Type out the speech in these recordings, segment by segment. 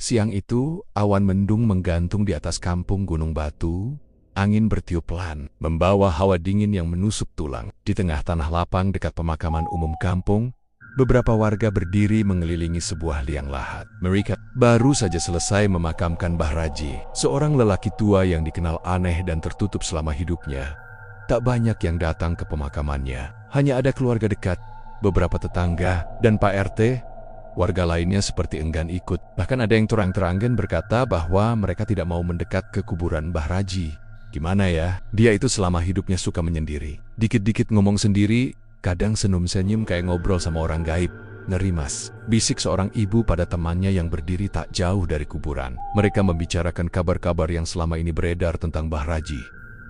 Siang itu, awan mendung menggantung di atas kampung Gunung Batu. Angin bertiup pelan, membawa hawa dingin yang menusuk tulang. Di tengah tanah lapang dekat pemakaman umum kampung, beberapa warga berdiri mengelilingi sebuah liang lahat. Mereka baru saja selesai memakamkan Mbah Raji, seorang lelaki tua yang dikenal aneh dan tertutup selama hidupnya. Tak banyak yang datang ke pemakamannya, hanya ada keluarga dekat, beberapa tetangga, dan Pak RT. Warga lainnya seperti enggan ikut, bahkan ada yang terang-terangan berkata bahwa mereka tidak mau mendekat ke kuburan Mbah Raji. Gimana ya, dia itu selama hidupnya suka menyendiri. Dikit-dikit ngomong sendiri, kadang senyum-senyum kayak ngobrol sama orang gaib. Ngeri mas, bisik seorang ibu pada temannya yang berdiri tak jauh dari kuburan. Mereka membicarakan kabar-kabar yang selama ini beredar tentang Mbah Raji.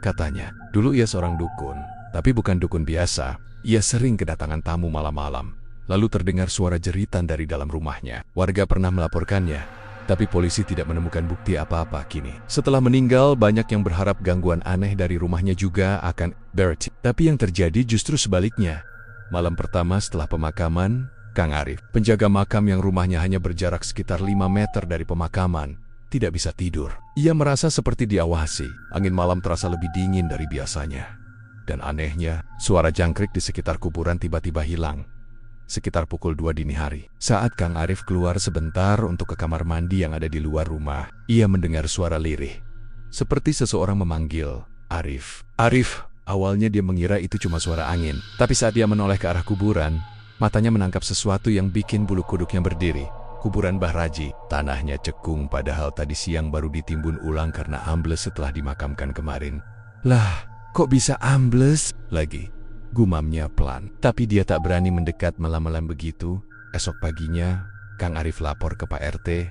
Katanya, dulu ia seorang dukun, tapi bukan dukun biasa. Ia sering kedatangan tamu malam-malam. Lalu terdengar suara jeritan dari dalam rumahnya. Warga pernah melaporkannya, tapi polisi tidak menemukan bukti apa-apa kini. Setelah meninggal, banyak yang berharap gangguan aneh dari rumahnya juga akan beres. Tapi yang terjadi justru sebaliknya. Malam pertama setelah pemakaman, Kang Arif, penjaga makam yang rumahnya hanya berjarak sekitar 5 meter dari pemakaman, tidak bisa tidur. Ia merasa seperti diawasi. Angin malam terasa lebih dingin dari biasanya. Dan anehnya, suara jangkrik di sekitar kuburan tiba-tiba hilang. Sekitar pukul 2 dini hari, saat Kang Arif keluar sebentar untuk ke kamar mandi yang ada di luar rumah, ia mendengar suara lirih. Seperti seseorang memanggil, "Arif, Arif." Awalnya dia mengira itu cuma suara angin, tapi saat dia menoleh ke arah kuburan, matanya menangkap sesuatu yang bikin bulu kuduknya berdiri. Kuburan Mbah Raji, tanahnya cekung padahal tadi siang baru ditimbun ulang karena ambles setelah dimakamkan kemarin. Lah, kok bisa ambles lagi? Gumamnya pelan, tapi dia tak berani mendekat malam-malam begitu. Esok paginya, Kang Arif lapor ke Pak RT.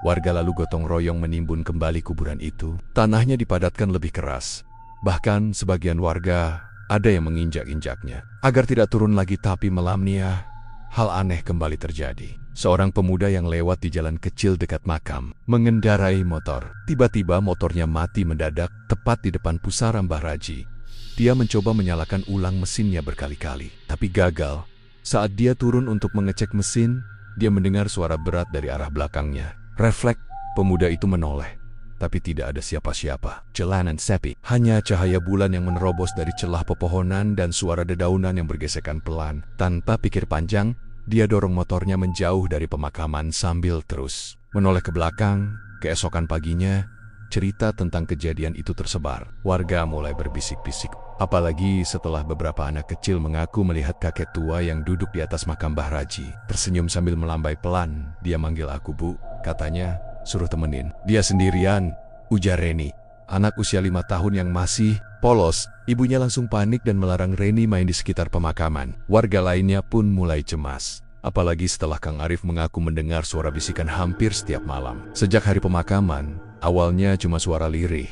Warga lalu gotong royong menimbun kembali kuburan itu. Tanahnya dipadatkan lebih keras. Bahkan sebagian warga ada yang menginjak-injaknya. Agar tidak turun lagi, tapi malamnya, hal aneh kembali terjadi. Seorang pemuda yang lewat di jalan kecil dekat makam, mengendarai motor. Tiba-tiba motornya mati mendadak tepat di depan pusara Mbah Raji. Dia mencoba menyalakan ulang mesinnya berkali-kali, tapi gagal. Saat dia turun untuk mengecek mesin, dia mendengar suara berat dari arah belakangnya. Refleks, pemuda itu menoleh, tapi tidak ada siapa-siapa. Jalanan sepi, hanya cahaya bulan yang menerobos dari celah pepohonan dan suara dedaunan yang bergesekan pelan. Tanpa pikir panjang, dia dorong motornya menjauh dari pemakaman sambil terus menoleh ke belakang. Keesokan paginya, cerita tentang kejadian itu tersebar. Warga mulai berbisik-bisik. Apalagi setelah beberapa anak kecil mengaku melihat kakek tua yang duduk di atas makam Mbah Raji. Tersenyum sambil melambai pelan. Dia manggil aku, "Bu." Katanya, "Suruh temenin." "Dia sendirian," ujar Reni, anak usia 5 tahun yang masih polos. Ibunya langsung panik dan melarang Reni main di sekitar pemakaman. Warga lainnya pun mulai cemas. Apalagi setelah Kang Arif mengaku mendengar suara bisikan hampir setiap malam. Sejak hari pemakaman, awalnya cuma suara lirih.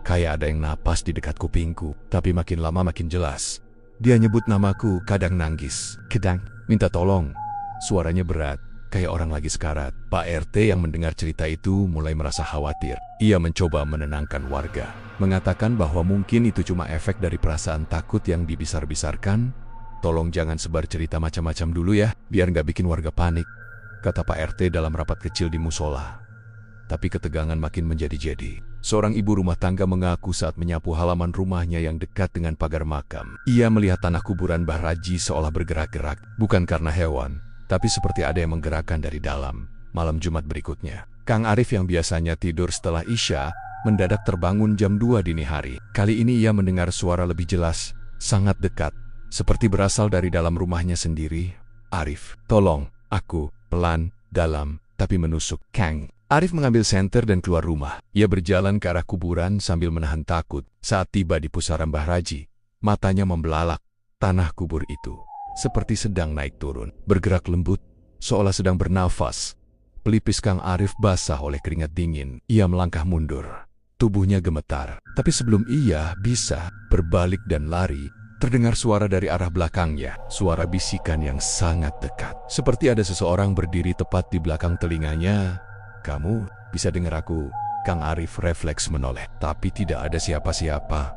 Kayak ada yang napas di dekat kupingku, tapi makin lama makin jelas. Dia nyebut namaku, kadang nangis, kadang minta tolong. Suaranya berat, kayak orang lagi sekarat. Pak RT yang mendengar cerita itu mulai merasa khawatir. Ia mencoba menenangkan warga, mengatakan bahwa mungkin itu cuma efek dari perasaan takut yang dibesar-besarkan. "Tolong jangan sebar cerita macam-macam dulu ya, biar nggak bikin warga panik," kata Pak RT dalam rapat kecil di musola. Tapi ketegangan makin menjadi-jadi. Seorang ibu rumah tangga mengaku saat menyapu halaman rumahnya yang dekat dengan pagar makam. Ia melihat tanah kuburan Mbah Raji seolah bergerak-gerak, bukan karena hewan, tapi seperti ada yang menggerakkan dari dalam. Malam Jumat berikutnya, Kang Arif yang biasanya tidur setelah Isya, mendadak terbangun jam 2 dini hari. Kali ini ia mendengar suara lebih jelas, sangat dekat, seperti berasal dari dalam rumahnya sendiri. "Arif, tolong aku." Pelan, dalam, tapi menusuk. Kang Arif mengambil senter dan keluar rumah. Ia berjalan ke arah kuburan sambil menahan takut. Saat tiba di pusara Mbah Raji, matanya membelalak. Tanah kubur itu seperti sedang naik turun, bergerak lembut, seolah sedang bernafas. Pelipis Kang Arif basah oleh keringat dingin. Ia melangkah mundur. Tubuhnya gemetar. Tapi sebelum ia bisa berbalik dan lari, terdengar suara dari arah belakangnya. Suara bisikan yang sangat dekat. Seperti ada seseorang berdiri tepat di belakang telinganya. "Kamu bisa dengar aku?" Kang Arif refleks menoleh. Tapi tidak ada siapa-siapa.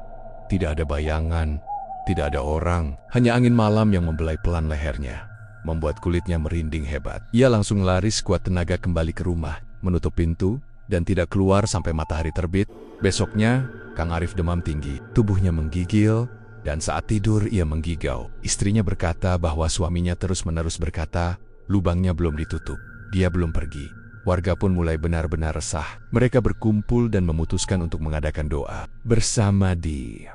Tidak ada bayangan. Tidak ada orang. Hanya angin malam yang membelai pelan lehernya, membuat kulitnya merinding hebat. Ia langsung lari sekuat tenaga kembali ke rumah. menutup pintu, dan tidak keluar sampai matahari terbit. Besoknya, Kang Arif demam tinggi, tubuhnya menggigil, dan saat tidur ia menggigau. Istrinya berkata bahwa suaminya terus-menerus berkata, lubangnya belum ditutup, dia belum pergi. Warga pun mulai benar-benar resah. Mereka berkumpul dan memutuskan untuk mengadakan doa bersama di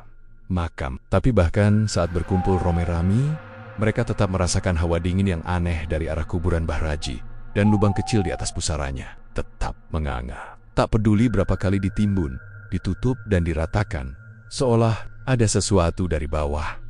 makam. Tapi bahkan saat berkumpul rame-rame, mereka tetap merasakan hawa dingin yang aneh dari arah kuburan Mbah Raji, dan lubang kecil di atas pusaranya tetap menganga. Tak peduli berapa kali ditimbun, ditutup dan diratakan, seolah ada sesuatu dari bawah.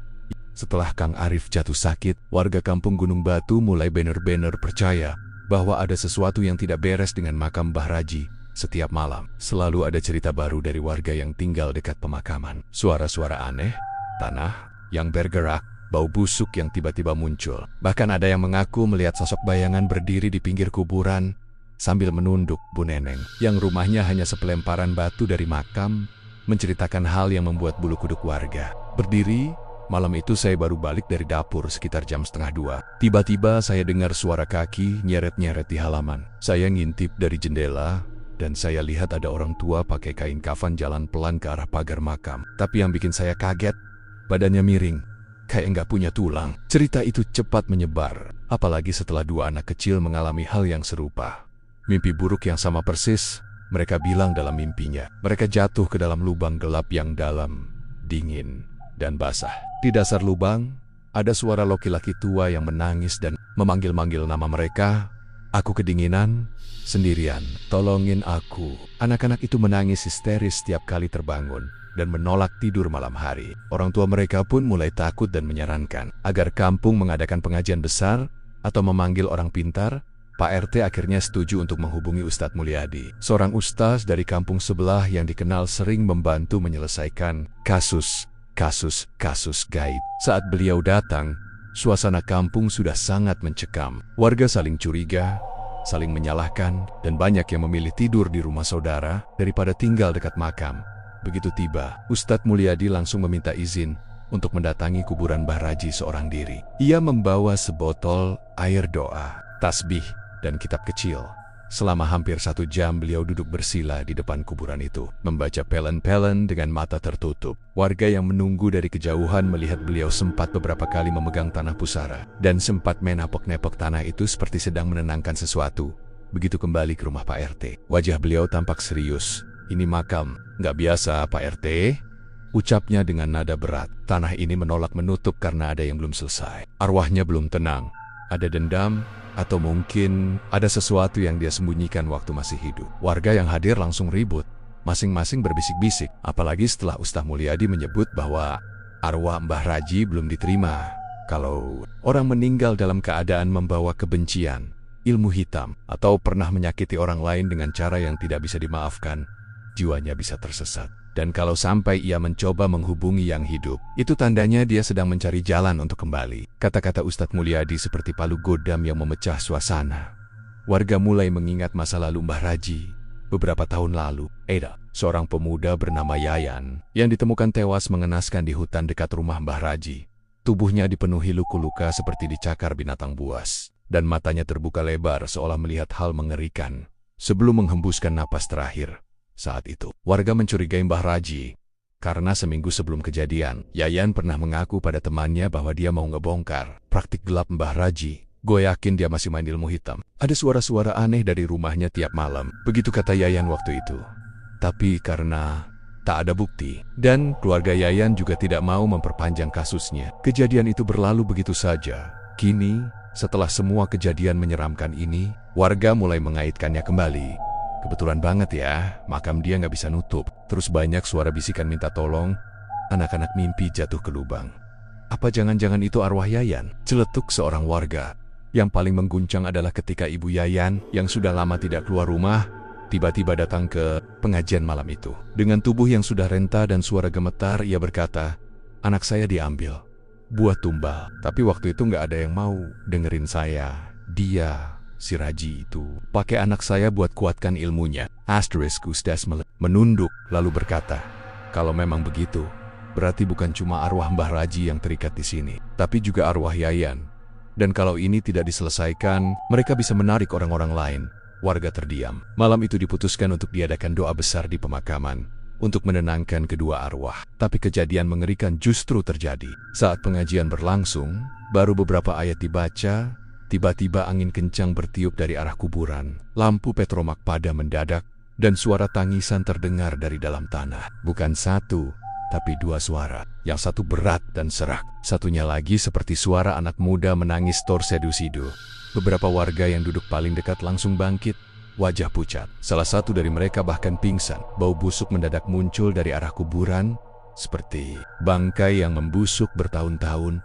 Setelah Kang Arif jatuh sakit, warga kampung Gunung Batu mulai benar-benar percaya bahwa ada sesuatu yang tidak beres dengan makam Mbah Raji. Setiap malam, selalu ada cerita baru dari warga yang tinggal dekat pemakaman. Suara-suara aneh, tanah yang bergerak, bau busuk yang tiba-tiba muncul. Bahkan ada yang mengaku melihat sosok bayangan berdiri di pinggir kuburan sambil menunduk Bu Neneng, yang rumahnya hanya sepelemparan batu dari makam, menceritakan hal yang membuat bulu kuduk warga berdiri. Malam itu saya baru balik dari dapur sekitar jam 1:30. Tiba-tiba saya dengar suara kaki nyeret-nyeret di halaman. Saya ngintip dari jendela, dan saya lihat ada orang tua pakai kain kafan jalan pelan ke arah pagar makam. Tapi yang bikin saya kaget, badannya miring, kayak nggak punya tulang. Cerita itu cepat menyebar, apalagi setelah dua anak kecil mengalami hal yang serupa. Mimpi buruk yang sama persis, mereka bilang dalam mimpinya. Mereka jatuh ke dalam lubang gelap yang dalam, dingin, dan basah. Di dasar lubang, ada suara laki-laki tua yang menangis dan memanggil-manggil nama mereka. Aku kedinginan, sendirian, tolongin aku. Anak-anak itu menangis histeris setiap kali terbangun dan menolak tidur malam hari. Orang tua mereka pun mulai takut dan menyarankan agar kampung mengadakan pengajian besar atau memanggil orang pintar. Pak RT akhirnya setuju untuk menghubungi Ustadz Mulyadi, seorang ustaz dari kampung sebelah yang dikenal sering membantu menyelesaikan kasus gaib. Saat beliau datang, suasana kampung sudah sangat mencekam. Warga saling curiga, saling menyalahkan, dan banyak yang memilih tidur di rumah saudara daripada tinggal dekat makam. Begitu tiba, Ustadz Mulyadi langsung meminta izin untuk mendatangi kuburan Mbah Raji seorang diri. Ia membawa sebotol air doa, tasbih, dan kitab kecil. Selama hampir 1 jam beliau duduk bersila di depan kuburan itu, membaca pelen-pelen dengan mata tertutup. Warga yang menunggu dari kejauhan melihat beliau sempat beberapa kali memegang tanah pusara, dan sempat menapok-nepok tanah itu seperti sedang menenangkan sesuatu. Begitu kembali ke rumah Pak RT, wajah beliau tampak serius. Ini makam, nggak biasa Pak RT, ucapnya dengan nada berat. Tanah ini menolak menutup karena ada yang belum selesai. Arwahnya belum tenang, ada dendam, atau mungkin ada sesuatu yang dia sembunyikan waktu masih hidup. Warga yang hadir langsung ribut, masing-masing berbisik-bisik. Apalagi setelah Ustadz Mulyadi menyebut bahwa arwah Mbah Raji belum diterima. Kalau orang meninggal dalam keadaan membawa kebencian, ilmu hitam, atau pernah menyakiti orang lain dengan cara yang tidak bisa dimaafkan, jiwanya bisa tersesat. Dan kalau sampai ia mencoba menghubungi yang hidup, itu tandanya dia sedang mencari jalan untuk kembali. Kata-kata Ustadz Mulyadi seperti palu godam yang memecah suasana. Warga mulai mengingat masa lalu Mbah Raji. Beberapa tahun lalu, Eda, seorang pemuda bernama Yayan, yang ditemukan tewas mengenaskan di hutan dekat rumah Mbah Raji. Tubuhnya dipenuhi luka-luka seperti dicakar binatang buas, dan matanya terbuka lebar seolah melihat hal mengerikan. Sebelum menghembuskan napas terakhir, saat itu, warga mencurigai Mbah Raji. Karena seminggu sebelum kejadian, Yayan pernah mengaku pada temannya bahwa dia mau ngebongkar praktik gelap Mbah Raji. Gue yakin dia masih main ilmu hitam. Ada suara-suara aneh dari rumahnya tiap malam. Begitu kata Yayan waktu itu. Tapi karena tak ada bukti, dan keluarga Yayan juga tidak mau memperpanjang kasusnya, kejadian itu berlalu begitu saja. Kini, setelah semua kejadian menyeramkan ini, warga mulai mengaitkannya kembali. Kebetulan banget ya, makam dia nggak bisa nutup. Terus banyak suara bisikan minta tolong, anak-anak mimpi jatuh ke lubang. Apa jangan-jangan itu arwah Yayan? Celetuk seorang warga. Yang paling mengguncang adalah ketika ibu Yayan, yang sudah lama tidak keluar rumah, tiba-tiba datang ke pengajian malam itu. Dengan tubuh yang sudah renta dan suara gemetar, ia berkata, "Anak saya diambil, buat tumbal." Tapi waktu itu nggak ada yang mau dengerin saya. Dia, si Raji itu, pakai anak saya buat kuatkan ilmunya. Ustaz menunduk lalu berkata, "Kalau memang begitu, berarti bukan cuma arwah Mbah Raji yang terikat di sini, tapi juga arwah Yayan. Dan kalau ini tidak diselesaikan, mereka bisa menarik orang-orang lain. Warga terdiam. Malam itu diputuskan untuk diadakan doa besar di pemakaman untuk menenangkan kedua arwah. Tapi kejadian mengerikan justru terjadi. Saat pengajian berlangsung, baru beberapa ayat dibaca, tiba-tiba angin kencang bertiup dari arah kuburan. Lampu petromak padam mendadak, dan suara tangisan terdengar dari dalam tanah. Bukan satu, tapi dua suara. Yang satu berat dan serak. Satunya lagi seperti suara anak muda menangis torsedu-sidu. Beberapa warga yang duduk paling dekat langsung bangkit, wajah pucat. Salah satu dari mereka bahkan pingsan. Bau busuk mendadak muncul dari arah kuburan, seperti bangkai yang membusuk bertahun-tahun.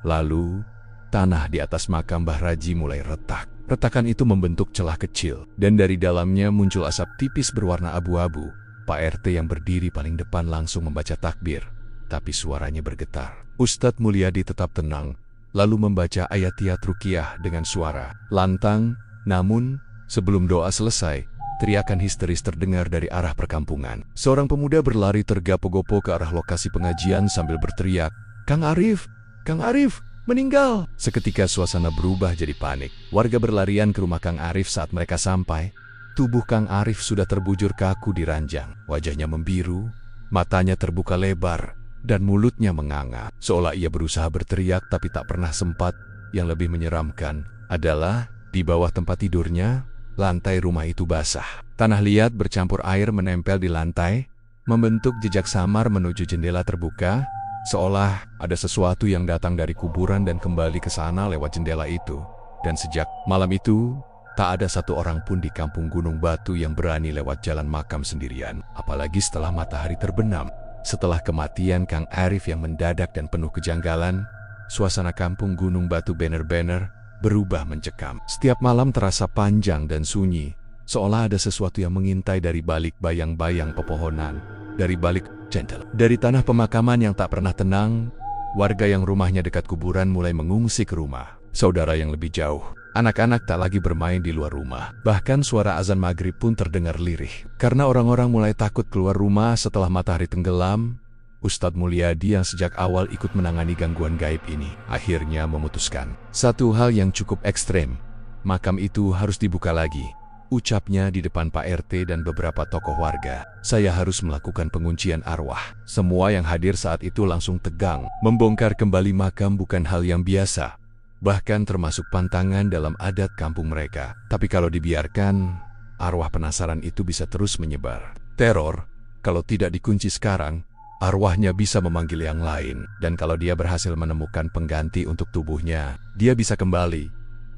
Lalu, tanah di atas makam Mbah Raji mulai retak. Retakan itu membentuk celah kecil, dan dari dalamnya muncul asap tipis berwarna abu-abu. Pak RT yang berdiri paling depan langsung membaca takbir, tapi suaranya bergetar. Ustadz Mulyadi tetap tenang, lalu membaca ayat-ayat ruqyah dengan suara lantang. Namun, sebelum doa selesai, teriakan histeris terdengar dari arah perkampungan. Seorang pemuda berlari tergapo-gopo ke arah lokasi pengajian sambil berteriak, "Kang Arif! Kang Arif! Meninggal!" Seketika suasana berubah jadi panik. Warga berlarian ke rumah Kang Arif. Saat mereka sampai, tubuh Kang Arif sudah terbujur kaku di ranjang. Wajahnya membiru, matanya terbuka lebar, dan mulutnya menganga. Seolah ia berusaha berteriak tapi tak pernah sempat. Yang lebih menyeramkan adalah di bawah tempat tidurnya, lantai rumah itu basah. Tanah liat bercampur air menempel di lantai, membentuk jejak samar menuju jendela terbuka, seolah ada sesuatu yang datang dari kuburan dan kembali ke sana lewat jendela itu. Dan sejak malam itu, tak ada satu orang pun di kampung Gunung Batu yang berani lewat jalan makam sendirian, apalagi setelah matahari terbenam. Setelah kematian Kang Arif yang mendadak dan penuh kejanggalan, suasana kampung Gunung Batu bener-bener berubah mencekam. Setiap malam terasa panjang dan sunyi, seolah ada sesuatu yang mengintai dari balik bayang-bayang pepohonan, dari balik jendela. Dari tanah pemakaman yang tak pernah tenang, warga yang rumahnya dekat kuburan mulai mengungsi ke rumah saudara yang lebih jauh. Anak-anak tak lagi bermain di luar rumah. Bahkan suara azan maghrib pun terdengar lirih. Karena orang-orang mulai takut keluar rumah setelah matahari tenggelam, Ustadz Mulyadi yang sejak awal ikut menangani gangguan gaib ini akhirnya memutuskan satu hal yang cukup ekstrem. Makam itu harus dibuka lagi. Ucapnya di depan Pak RT dan beberapa tokoh warga. "Saya harus melakukan penguncian arwah." Semua yang hadir saat itu langsung tegang. Membongkar kembali makam bukan hal yang biasa, bahkan termasuk pantangan dalam adat kampung mereka. Tapi kalau dibiarkan, arwah penasaran itu bisa terus menyebar. Teror, kalau tidak dikunci sekarang, arwahnya bisa memanggil yang lain. Dan kalau dia berhasil menemukan pengganti untuk tubuhnya, dia bisa kembali.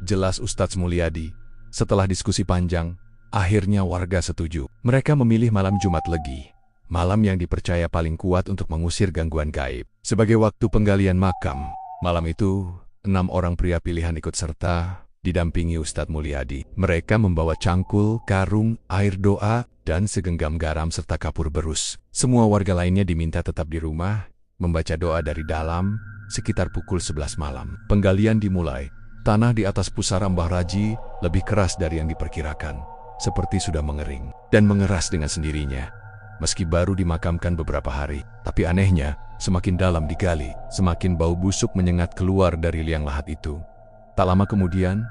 Jelas Ustadz Mulyadi. Setelah diskusi panjang, akhirnya warga setuju. Mereka memilih malam Jumat Legi, malam yang dipercaya paling kuat untuk mengusir gangguan gaib, sebagai waktu penggalian makam. Malam itu, 6 orang pria pilihan ikut serta, didampingi Ustadz Mulyadi. Mereka membawa cangkul, karung, air doa, dan segenggam garam serta kapur berus. Semua warga lainnya diminta tetap di rumah, membaca doa dari dalam. Sekitar pukul 11 malam, penggalian dimulai. Tanah di atas pusara Mbah Raji lebih keras dari yang diperkirakan, seperti sudah mengering dan mengeras dengan sendirinya. Meski baru dimakamkan beberapa hari, tapi anehnya, semakin dalam digali, semakin bau busuk menyengat keluar dari liang lahat itu. Tak lama kemudian,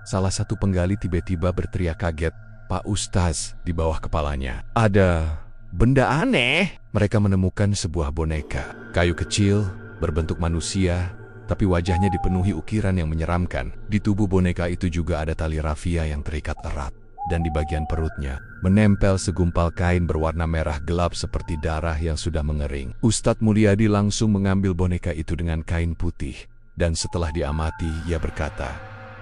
salah satu penggali tiba-tiba berteriak kaget, "Pak Ustaz!" Di bawah kepalanya ada benda aneh. Mereka menemukan sebuah boneka, kayu kecil, berbentuk manusia, tapi wajahnya dipenuhi ukiran yang menyeramkan. Di tubuh boneka itu juga ada tali rafia yang terikat erat. Dan di bagian perutnya, menempel segumpal kain berwarna merah gelap seperti darah yang sudah mengering. Ustadz Mulyadi langsung mengambil boneka itu dengan kain putih. Dan setelah diamati, ia berkata,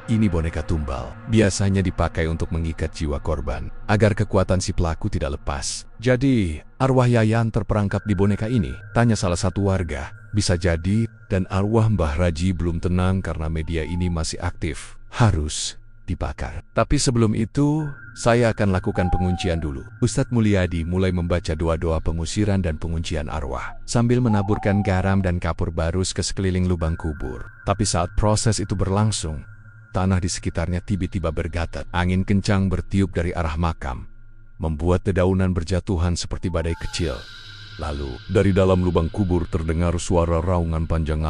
"Ini boneka tumbal. Biasanya dipakai untuk mengikat jiwa korban, agar kekuatan si pelaku tidak lepas." "Jadi, arwah Yayan terperangkap di boneka ini?" tanya salah satu warga. "Bisa jadi, dan arwah Mbah Raji belum tenang karena media ini masih aktif. Harus dibakar. Tapi sebelum itu, saya akan lakukan penguncian dulu." Ustadz Mulyadi mulai membaca doa-doa pengusiran dan penguncian arwah, sambil menaburkan garam dan kapur barus ke sekeliling lubang kubur. Tapi saat proses itu berlangsung, tanah di sekitarnya tiba-tiba bergatat. Angin kencang bertiup dari arah makam, membuat dedaunan berjatuhan seperti badai kecil. Lalu, dari dalam lubang kubur terdengar suara raungan panjang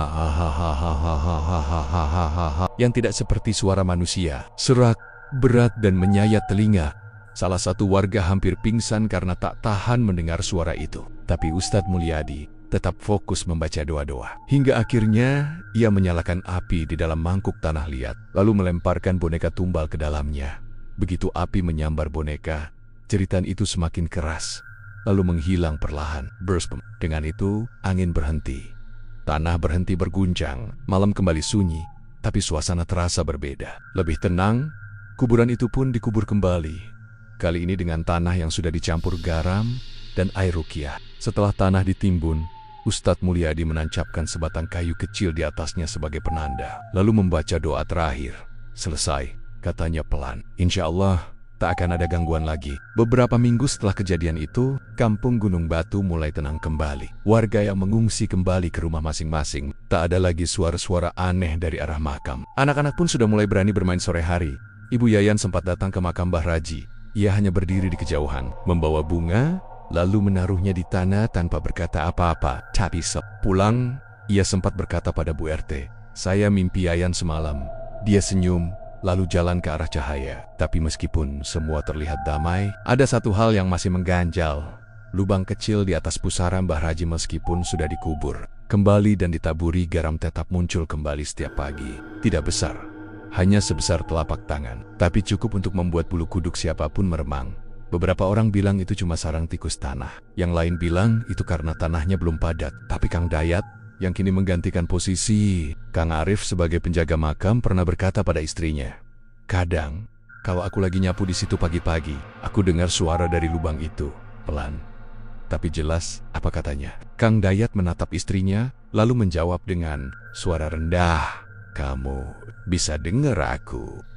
yang tidak seperti suara manusia. Serak, berat dan menyayat telinga. Salah satu warga hampir pingsan karena tak tahan mendengar suara itu. Tapi Ustadz Mulyadi tetap fokus membaca doa-doa. Hingga akhirnya ia menyalakan api di dalam mangkuk tanah liat, lalu melemparkan boneka tumbal ke dalamnya. Begitu api menyambar boneka, jeritan itu semakin keras, lalu menghilang perlahan. Burst. Dengan itu, angin berhenti. Tanah berhenti berguncang, malam kembali sunyi, tapi suasana terasa berbeda. Lebih tenang, kuburan itu pun dikubur kembali. Kali ini dengan tanah yang sudah dicampur garam dan air ruqyah. Setelah tanah ditimbun, Ustadz Mulyadi menancapkan sebatang kayu kecil di atasnya sebagai penanda, lalu membaca doa terakhir. Selesai, katanya pelan. Insya Allah, tak akan ada gangguan lagi. Beberapa minggu setelah kejadian itu, kampung Gunung Batu mulai tenang kembali. Warga yang mengungsi kembali ke rumah masing-masing. Tak ada lagi suara-suara aneh dari arah makam. Anak-anak pun sudah mulai berani bermain sore hari. Ibu Yayan sempat datang ke makam Mbah Raji. Ia hanya berdiri di kejauhan, membawa bunga, lalu menaruhnya di tanah tanpa berkata apa-apa. Tapi sepulang, ia sempat berkata pada Bu RT, "Saya mimpi Yayan semalam." Dia senyum, lalu jalan ke arah cahaya. Tapi meskipun semua terlihat damai, ada satu hal yang masih mengganjal. Lubang kecil di atas pusara Mbah Raji meskipun sudah dikubur kembali dan ditaburi garam tetap muncul kembali setiap pagi. Tidak besar, hanya sebesar telapak tangan, tapi cukup untuk membuat bulu kuduk siapapun meremang. Beberapa orang bilang itu cuma sarang tikus tanah. Yang lain bilang itu karena tanahnya belum padat. Tapi Kang Dayat, yang kini menggantikan posisi Kang Arif sebagai penjaga makam, pernah berkata pada istrinya, "Kadang, kalau aku lagi nyapu di situ pagi-pagi, aku dengar suara dari lubang itu, pelan, tapi jelas." Apa katanya? Kang Dayat menatap istrinya, lalu menjawab dengan suara rendah, "Kamu bisa dengar aku?"